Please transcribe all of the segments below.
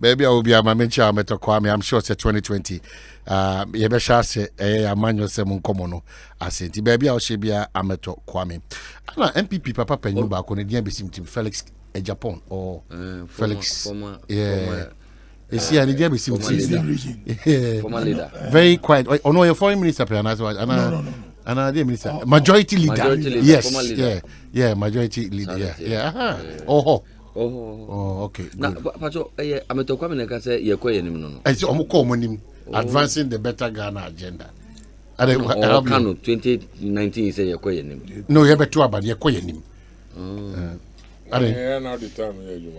Baby, I will be a mamencha meto kwame. I'm sure it's 2020. Yebesha se amanyo se munkomono asenti. Baby, I will be a ameto kwame. Ana MPP Papa Penyu ba ko ne dia besim team Felix Japan or Felix. Yeah. You see, I need to be former leader. Very quiet. Oh no, your foreign minister, No. And I minister, majority leader. Yes, leader. Yeah, majority leader. Yeah. Oh, okay. Now, Pacho, I'm a talk when I can say you're quite no. I say, advancing the better Ghana agenda. Kano 2019 you say you're quite no, you have better, but you're quite him. Now the time you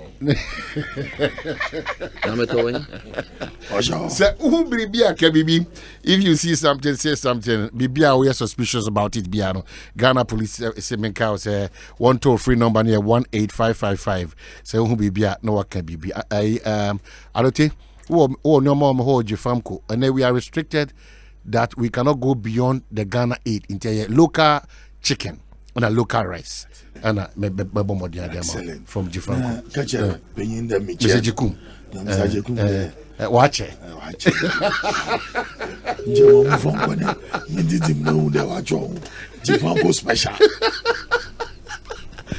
if you see something, say something. Bibia, we are suspicious about it. Biano Ghana police say menka say 1 toll-free number near 18555. Say who Bibia no what can be. I don't think no more hold Jefamco, and then we are restricted that we cannot go beyond the Ghana aid into local chicken and a local rice. Ana excellent from Jifranco. Kacha penyin da mi Mr. Jikum. Mr. Jikum. Wache. Nje mo fon ko ne. Ndidi mo de wacho. Jifranco special.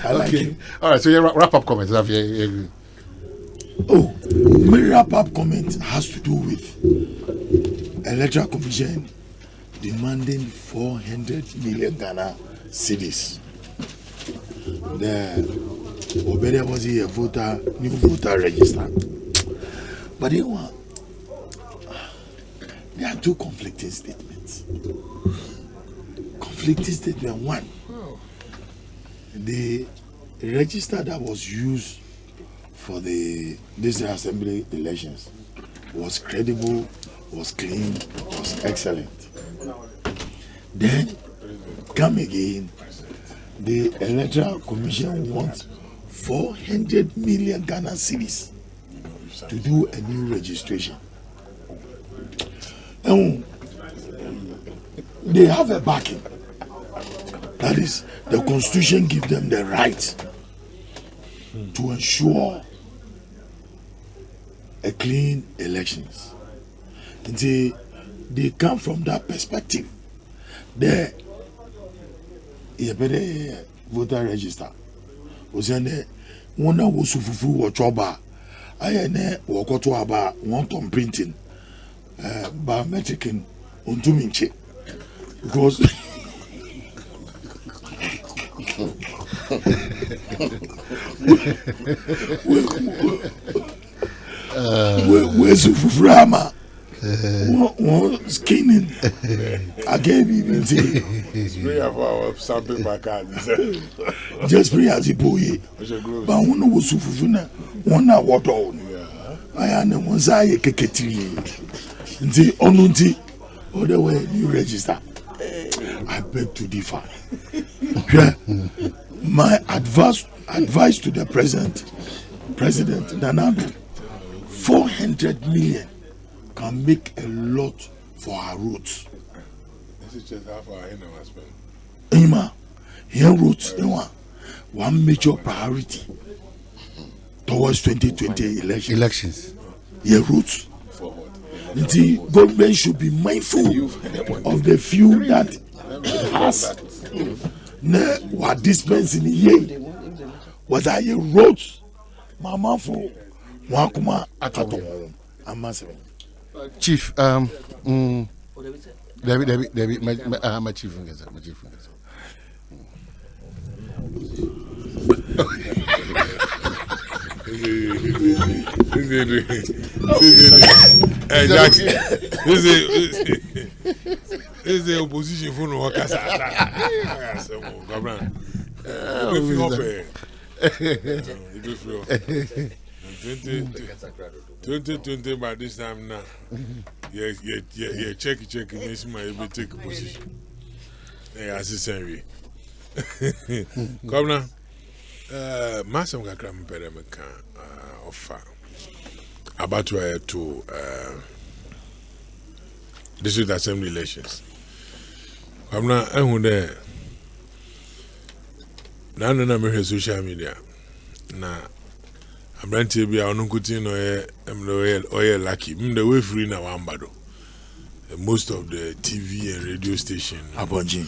I like it. All right, so your wrap up comments. My wrap up comment has to do with Electoral Commission demanding 400 million Ghana cedis. The Obede was here new voter register. But there are two conflicting statements. Conflicting statement one, the register that was used for the National Assembly elections was credible, was clean, was excellent. Then come again. The Electoral Commission wants 400 million Ghana cedis to do a new registration. And they have a backing. That is, the Constitution gives them the right to ensure a clean elections. And they come from that perspective. There, you better voter register. Was in one was fufu or choba. I walk to about one ton printing, biometric in Untuminche. Because where's Fuframa? One skinning. I gave even spray of our sampling my card. Just spray as a boy. But one was Fufuna, one water on. I am one Zaya Keketri. The Onunti, other way you register. I beg to differ. My advice to the President Nanado, 400 million can make a lot for our roads. This is just half our spend. Ima, here roads, one major priority towards 2020 elections. Here roads. The government should be mindful of the few that has what dispensing here. Was I a roads? Mama for Wakuma Akato. Chief, David, my chief fingers. This is the opposition for no workers. 2020 by this time now. Yeah, check, makes my able take a position. Yeah, assistant. Come now. Massam Gakram Pedamaka offer about to district assembly elections. I'm not there. Now, social media. Now, Abrantie bi a ono nkutin no oye lucky. The way free na wambado. Most of the TV and radio station. Abonji.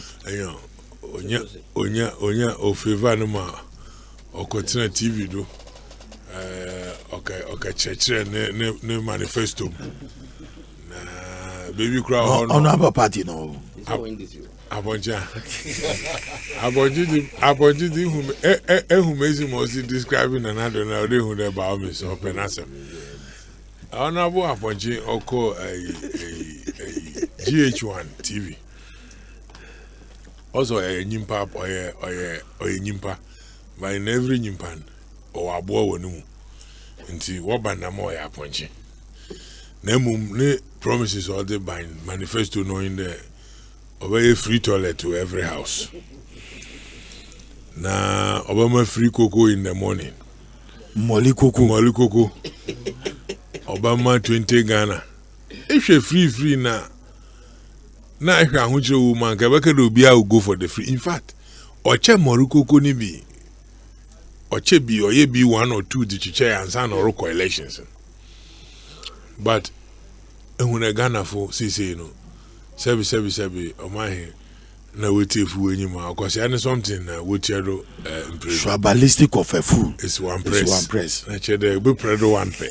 Onya o favor no ma okotina TV do. Okay church ne manifesto. Na baby crowd on our party no. Abonji di who mezi mostly describing another now they who about me so penasem. Honorable Abonji oko GH1 TV. Also a nyimpa or nyimpa by in every nyimpan or abo wonu. Nti wobana mo ya Abonji. Ne promises all the by manifesto knowing the obey free toilet to every house. Na Obama free cocoa in the morning. Molly cocoa. Obama 20 Ghana. If you free na if you are woman, Kabaka do be go for the free. In fact, Oche Moruko ni bi. Oche bi or ye be 1 or 2 the chair and san or elections. But when a Ghana for say no. Sebi omahe na weti fu enyima akwase ane something na weti ado ballistic of a fool is one press na chede be predo one pe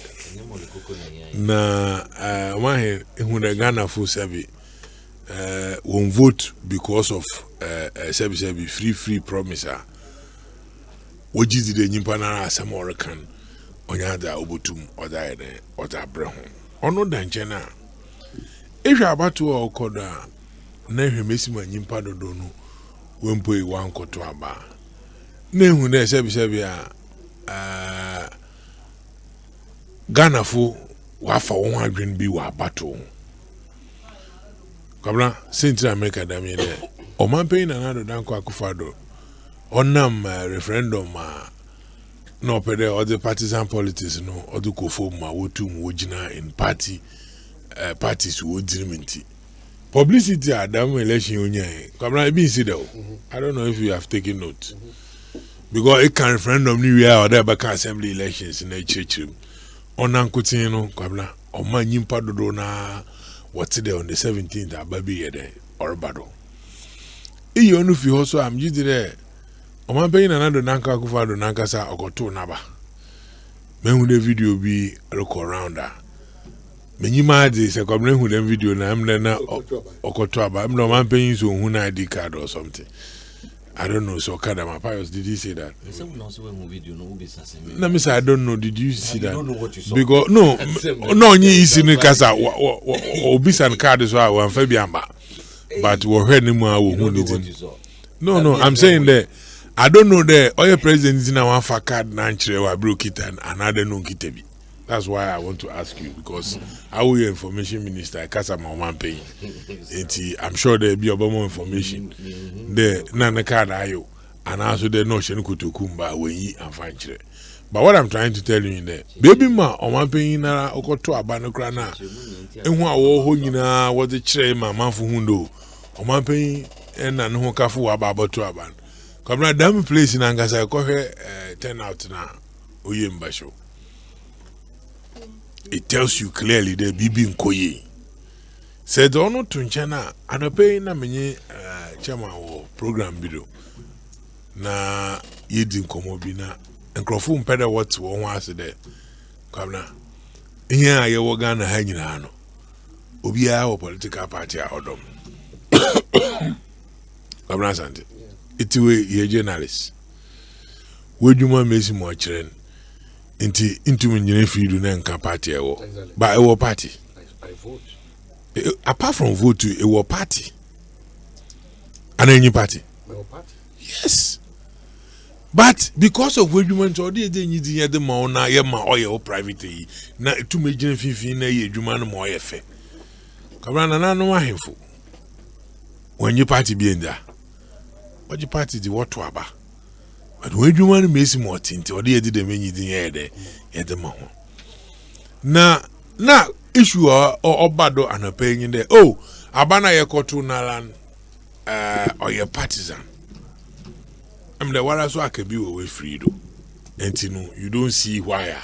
na omahe ehuna Ghana fu sebi won vote because of sebi free promise wojizi de nyimpa na asem orekan onya da obotum oda ede oda bre ho ono danche na if you are about to okoda na hwemesi manyimpa dodo no wempo iwan koto aba na hu na sebi a Ghana fo wafa won adwen bi wa bato kabla Central America da me de o man pay na do danko akufado onam referendum no pede all the partisan politics no all the kofo ma wotum wogina in parties would dimenti. Publicity at damn election union. Come on, be see I don't know if you have taken note. Because it can referendum new year or there back assembly elections in a church room. On Ankutino, Kabla, or man yimpa do na what's there on the 17th at baby there or battle. You know if you also am you there. O man paying another Nanka Kufado Nankasa or Koto Naba. Men with the video be look around her. Menyima de se kwamle hu dem video na amna na okoto aba amna man paying so hu na ID card or something. I don't know. So Kadama Pius, did you say that? No, miss, I don't know. Did you see that? I don't know what you saw. Because no, is in the casa. Obisan card is why I'm Fabiamba. But we're hearing him. No, I'm saying that I don't know that all your presidents in our card nanchre wa broke it and another no kitebi. That's why I want to ask you, because our information minister Kasama man paying. I'm sure there'll be more information. The Nana card ayo and also the notion to kumba when ye and find chire. But what I'm trying to tell you in there, baby ma o man paying na okoto abano krana. Enwa wo ho nyina wo de chire ma manfo hundo. O man paying en na no kafu ababa to aban. Come na dam place in Angasa ko he turn out na oyemba show. It tells you clearly that Bibi Nkoye said, "Oh no, Tunchana, and a pay na many chama or program video na yedin komobina and crofum peda what one was there. Come now, here you were gonna hang in Hano. Obi our political party odom. Come now, Santi. It's a journalist. Would you want me more children? Into me field na nka party ewo but ewo party I vote apart from vote to ewo party and any party yes but because of adwuma so dey dey nyidi ye de ma na ye ma oye private yi na to me gina fifi na ye adwuma no ma oye fe kabra na no ahemfo when you party bi nda what you party di what to aba. But when you want to miss more tint, or the did the many thing at the moment. Now, issue or bado and a paying in there. Oh, Abana Yakotu Nalan or your partisan. I'm the one as I can be away free, though. And you don't see why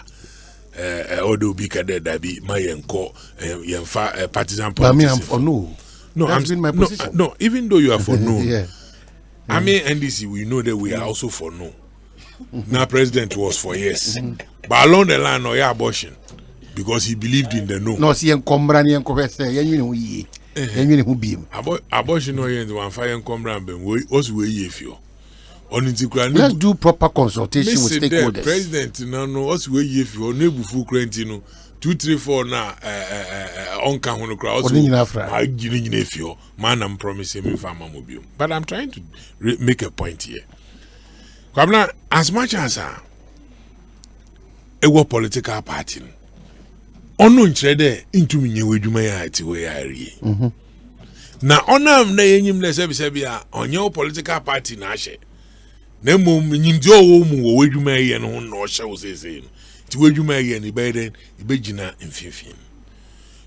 Odo Bika de Dabi, my enco, Yenfa partisan But I mean, I'm politics. for no. No, That's been my position. No, even though you are for no, Yeah. I mean NDC, we know that we are also for no. Now president was for yes, but along the line, no, yeah, abortion because he believed in the no. No, see, and Combrani and Covesta, you know, who beam. Abortion no yen one fire and come round, but we also we if you. On Let's do proper consultation with stakeholders. President, no, also we if you neighbor full crentino 2, 3, 4 now. On can crowd. I give if you man, I'm promising me farmer mobile, but I'm trying to make a point here. Kwabna, as much as a political party, ono nkyerɛ into me wedwuma ya ati we ari. Na onam na yenyim na sebi a onye political party na ahye. Na mom nyimdi owo mu wo wedwuma ye no ho na ohye wo sese. Ti wedwuma ye ni beden ibegina mfimfim.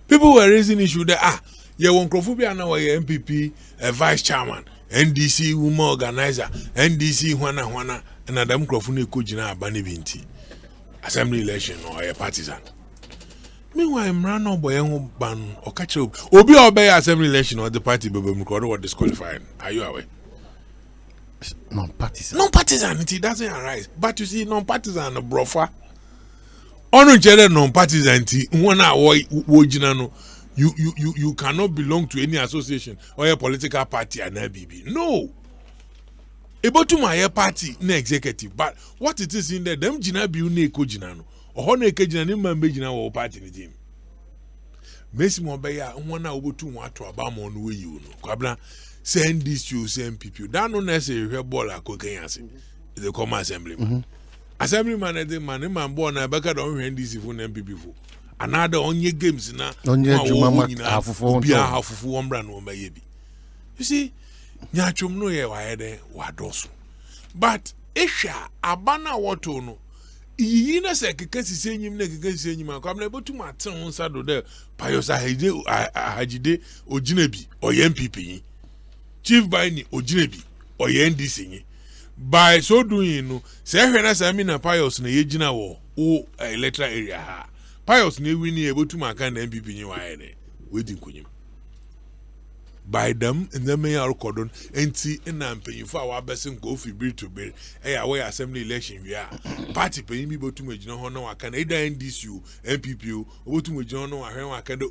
People were raising issue that ye won krofo bia na we MPP vice chairman, NDC woman organizer, NDC hwana and Adam Krofo na ekogina abane binti. Assembly election or a partisan. Meanwhile, I'm run up by a ban or catch up. Obi obey assembly election or the party be or disqualified. Are you aware? Non-partisan. Non-partisan, it doesn't arise. But you see, non-partisan, brofa. On non-partisan, you cannot belong to any association or a political party and BB. No. Able to my party, no executive. But what it is in there, them jina bi une ko jina no. Oho na eke jina ni mambe jina wo party ni team. Mesi mo be ya wona obotu mo ato aba mo no we you no. Kwabla send this to send people. That no necessary hwe ball akoken ase. The come assemblyman. Assemblyman the man born na beka don hwe NDC fu na MPP fu. Another onye games na onye juma afufu bia afufu ombra no ma ye bi. You see, nyachum no ye wa yede wa doso. But ehwa abana woto no iyi na se keke sise nyim na keke sise nyim akwa na botu maten nsa do de payosa hajide ogina bi oye MPP chief by ni ogina bi oye NDC yi by so doing no se ehwe na sami na payos na ye gina wo o electoral area ha payos na ewi ni ebotu maka na MPP yi wa yede wedi nkonyim by them in the mayor cordon enti na mpanyifo a wabesin go fi bill to bill we assembly election we are party panyin bi botu magina ho na waka na ida NDC MPP botu magina ho na wa hwen waka de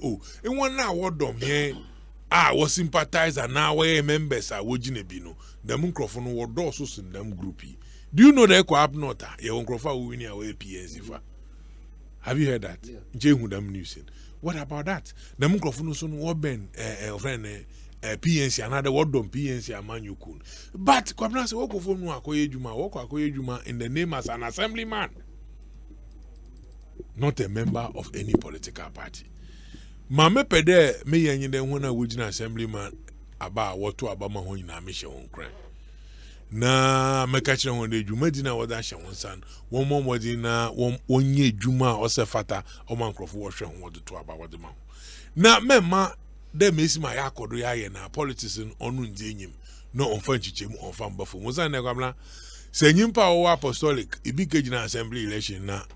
won na wodom he wo sympathizer na we members a wogina bi no dem nkrofo no wodo so sin dem group. Do you know the echo up not ye nkrofo a win ya we PNC fa? Have you heard that? Je hu dem news. What about that? Dem nkrofo no so no ben friend PNC another word on PNC amanyu kun. But kwabna se woko fo nu akoye juma in the name as an assemblyman, not a member of any political party. Mame pede me yenye de hona wojina assemblyman aba woto abama ho nyina me hye won kran. Na meka kire won de juma di na woda hye won san. Won momodi na wonye juma o se fata o mankrofo wo hwe ho wodo to aba wode ma. Na mema de mesi ma ya kodo ya ye na politics onu nje enyim no onfa nchichemu onfa mbafo muza na kwamla se nyimpa wo apostolic ibi kejina assembly election na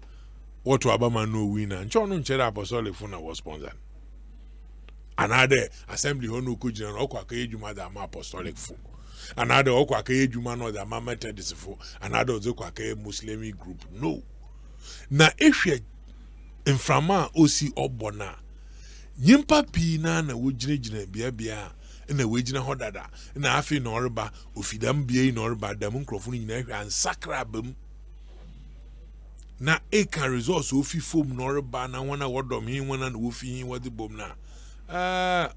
woto abama no winner ncho no nchere apostolic fu na was sponsor another assembly ho no kujina no kwa ka ejuma da ma apostolic fu another okwa ka ejuma no da ma methodist fu another ozo kwa ka muslim group no na ehwe inframa osi obona nyimpa pi na wojina bia na wejina hodada na afi na orba ofidam bia na orba dam nkrofo nyina hwe ansakra bam na e can resource ofi fom na orba na wana wodom hin wana na wofi hin wode bom na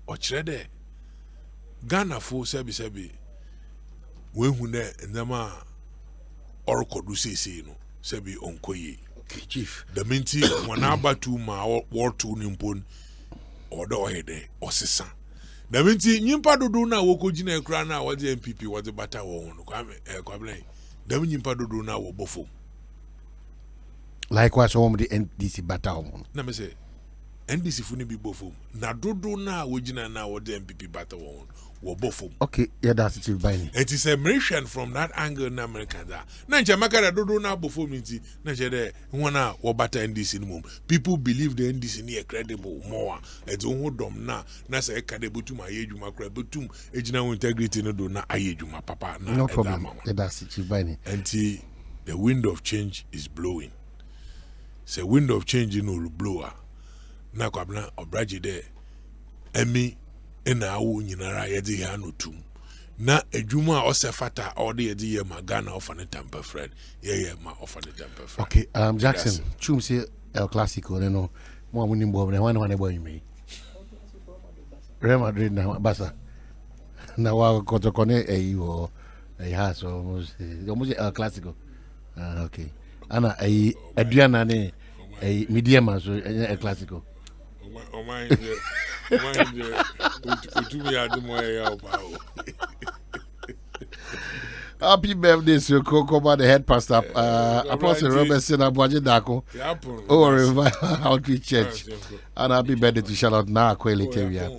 o kire de Ghana fo sebi we hu na ndama orkodu sese no sebi onkoye chief the minti wana abatu ma wortu nimpon odo hede osisa da minti nyimpa dodo na wokojina ekra na wode MPP wode bata wo no kwame da nyimpa dodo na wo bofo likewise home the NDC bata home na me say NDC funi bi bofom na dodo na wojina na wo de MPP battle won wo bofom. Okay, yeah, that's it. It is a mission from that angle na American da. Na nche makara dodo na bofom nti na che de wona wo bata NDC no. People believe the NDC ni credible more. Et ho dom na se ka de botum ayedwuma kra botum ejina wo integrity no do na ayedwuma papa na. No problem. Yeah, that's it. Until the wind of change is blowing. Say wind of change no blower. Na kwabna obraje de emi ena awu nyinara yedi ha no tum na adwuma osefata ode yedi ye magana ofa ne temper friend ye ma ofa ne temper friend. Okay, Jackson chum say El Clasico no mo amuni mbo na wan boy me Real Madrid na basa na wa kotokone eyo ha so almost El Clasico. Okay, ana aduana ne medium so El Clasico. Happy birthday to Kokoma, the head pastor, Apostle Robertson Abuaji Dako, Revival Outreach Church, and happy birthday to Charlotte Na Kweli Teria.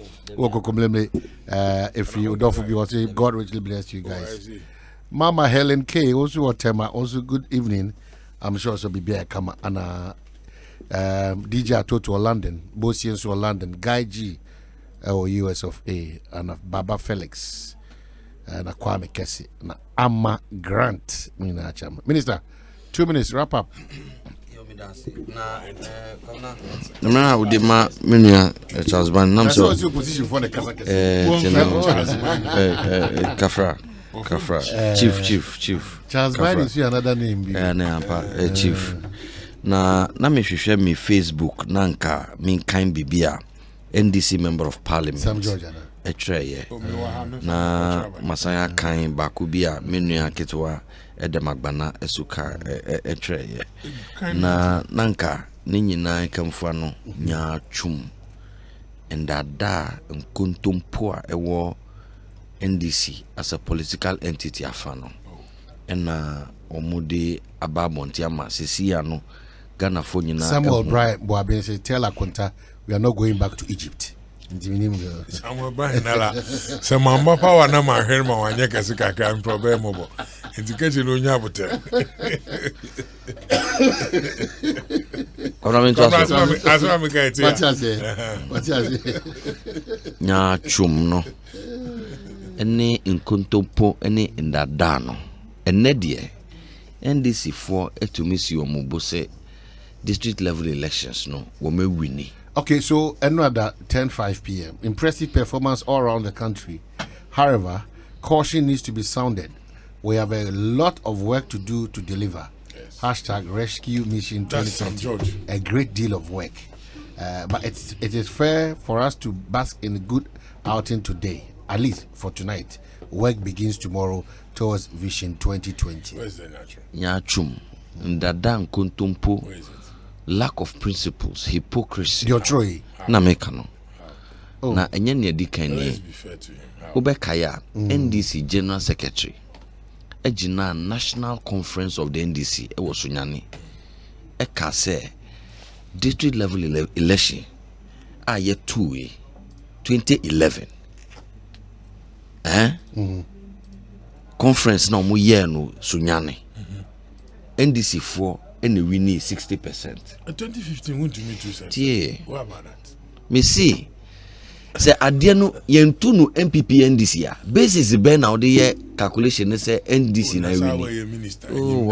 If you don't forget, God richly bless you guys. Mama Helen K, also Otema, also good evening. I'm sure she'll be back. Come and DJ Atoto London, Bosians or London, Guy G, or US of A, and Baba Felix, and Kwame Kessi, and Amma Grant. Minister, 2 minutes, wrap up. Na we did my menu Charles Ban. That's also your position for the Kafra. Chief. Charles Ban is another name. Chief. Na me hwehwe me Facebook na nka me kan bibia NDC member of parliament Sam George na masaya kan bakubia menua ketwa edemagbana esuka etreye na nka ne nyina kamfua no nya twum endada nkontompo a ewo NDC as a political entity afano na omude ababonti ama sesia no Ghana for Samuel Brian Boaben say tell Akonta we are not going back to Egypt. Samuel Brian nala se mamba power na ma hwe ma wanye kase kakra problem mo indication no nya bote asma me ka eti what you say nya chum no ene nkontompo ene ndada no ene de NDC for etumisi omubo se district level elections no we may win. Okay, so another 10:05 p.m. Impressive performance all around the country. However, caution needs to be sounded. We have a lot of work to do to deliver. Yes. #Rescue Mission 2020. A great deal of work. But it is fair for us to bask in a good outing today, at least for tonight. Work begins tomorrow towards Vision 2020. Where is the natural? Nyachum, ndada nkontompo, lack of principles, hypocrisy. Diotroy. Na mekano. Na enye ne dikan ni. Let's be fair to him. Obekaya, NDC General Secretary. Ejina National Conference of the NDC ewo Sunyani. Eka se district level election aye 2 2011. Conference na mu ye no Sunyani. NDC for any we need 60%. 2015 went to me too, sir. Yeah. What about that? Me see. Say adie no yentu no MPP NDC a basis be na ode ye calculation say NDC na we. Oh,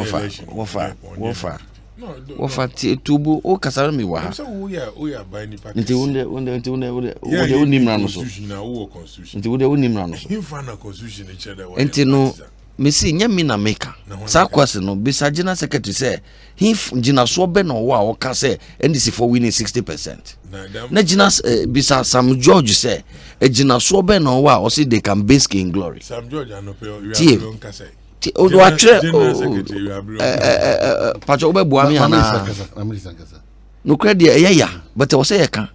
wafa. No, wafa tubu o kasara mi wa ha. So we are buying the package. Nti wonde unimra no so. Nti wonde unimra no so. Him fan na constitution each other. Nti no me see nyame na meka. Sa kwase no bisa General Secretary say he gina so be no wa o ka say NDC for winning 60%. Na gina bisa Sam George say gina so be no wa o say they can bask in glory. Sam George anope you are say. O do atre pacho be boami ana no credit ya but o say ka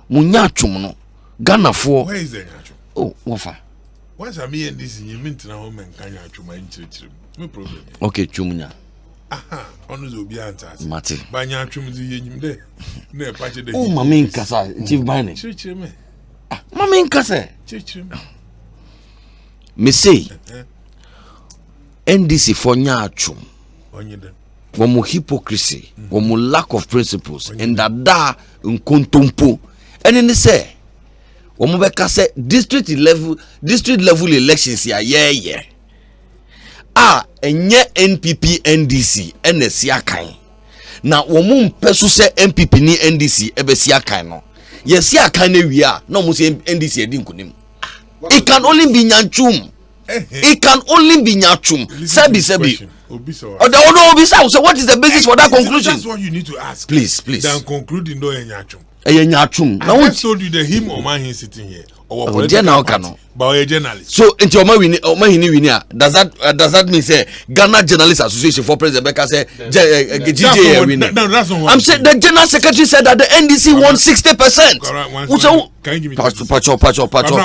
munya twum no Ghana for where is the atwum? Oh wofa once I mean this you mean to home and can atwum in church no problem. Okay twumunya Ono zo bi antas. Mate. Banya atwum di yenyim de. Na pache de. Oh mama nkasa chief bane. Chire me. Mama nkasa. Chire me. Me say NDC for nya atwum. Onye de. Womo hypocrisy, womo lack of principles, and that nkontompo. And in the say, womo beka say district level elections ya yeah. Enye NPP NDC NSC akan. Na womo mpeso say NPP ni NDC ebesi akan no. Yes akan na wi a na mo say NDC edi nkunim. It can only be nyanchum. It can only be nyachum. Sebi. So what is the basis for that conclusion? That's what you need to ask. Please. Then concluding no nyachum. Nyachum. Now I told you the him or man sitting here. Or but a journalist. So into Oma wini does that mean say Ghana Journalists Association for President Becca say GJ winning? No, that's not what I'm saying. The General Secretary said that the NDC won 60%. So can you give me Pacho.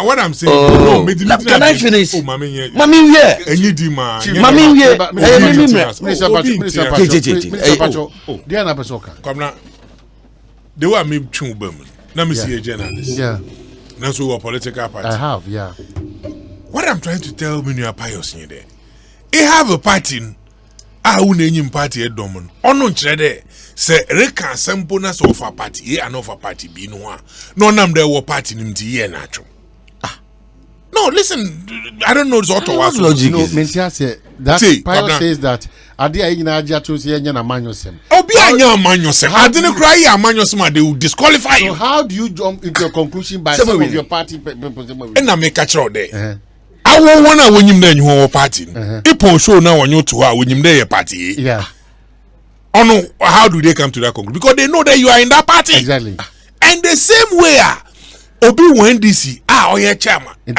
What I'm saying, no, can I finish? Oh, Mami, they were me chum. Let me see a journalist. Yeah. That's who a political party. I have, yeah. What I'm trying to tell Minia Pius here there. They have a party. I will name party at Domon. Onon Chede say Reka Samponas of a party, and of a party be no. No name there were party in the natural. No, listen, I don't know what logic. No, Mentia said that Pius says that Adia Inaja to see Yana Manusem. Oh, be a young Manusem. I didn't cry a Manusem, they will disqualify you. So, how do you jump into a conclusion by some of your party? And I make a show there. I won't want to win him then your party. If show now on you to her when you there party. Yeah. Oh no, how do they come to that conclusion? Because they know that you are in that party. Exactly. And the same way, Obi NDC, your chairman. Of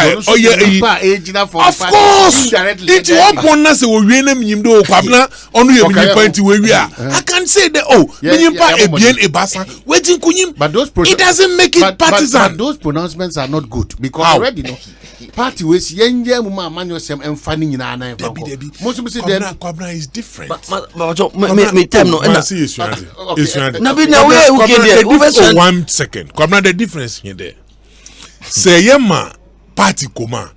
course, it's what one say we name him do Pabna on your party where we are. I can say that waiting kunyim. But those it doesn't make it partisan. But those pronouncements are not good because already know party was yenye muma manusem and fanning in ana. Most of them Kwabna is different. But me time no. One second. Kwabna the difference here there. Say yema party koma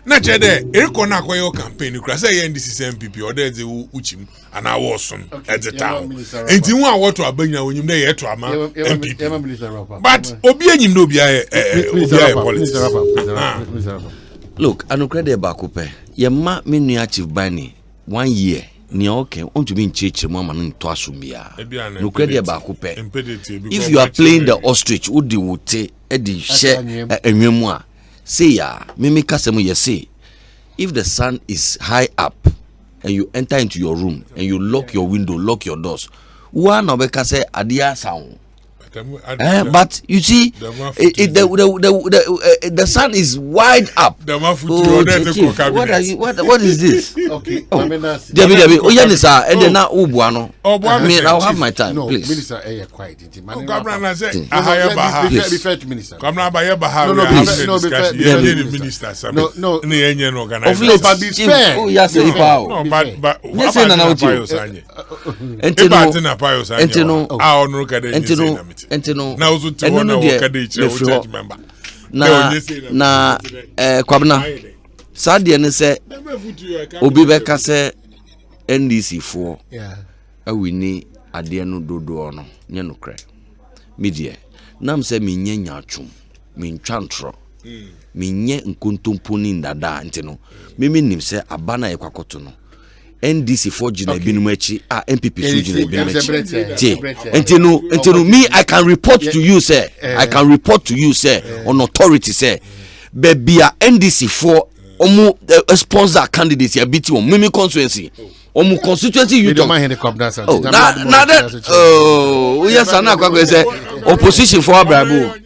na chede eriko na akoyo campaign kura say NDC MPP or there the uchim and awoson at the town enti hu awoto abanya wonyim na ye to ama MPP but obi anyim no obi aye politics. Look, Anukrede Bakupe yema menua Chief Bani 1 year ni okay on to be in church mama nto asumia Anukrede Bakupe. If you are playing the ostrich udi wote edi share enwemu a say ya mimi kasemu ye say if the sun is high up and you enter into your room and you lock your window, lock your doors, one obeka say adia sound. But you see, the sun is wide up. What is this? Okay. Debbie, oh yeah, sir. And then now, I mean, I'll have my time, no, please. Minister, quiet. Be fair to minister. Come now, by minister. No. Of late, but be fair. Oh yes, no, but listen, Entino na uzu tiwana wakadiche church member na kwabna sadie ne se obi beka se NDC for awini ade no dodo no nye no kre media nam se menye nyatwum mentwantro menye nkontompo ni ndada ntino mimi nim se abana ekwakoto no NDC for Jina Binumechi, MPP Jina Binumechi. Entino, me, I can report to you, sir. I can report to you, sir, on authority, sir. Baby, NDC for Omu sponsor candidates, ya BT on Mimi constituency. Omu constituency, you don't mind the company. Oh, yes, I'm not going to say opposition for Abrabo.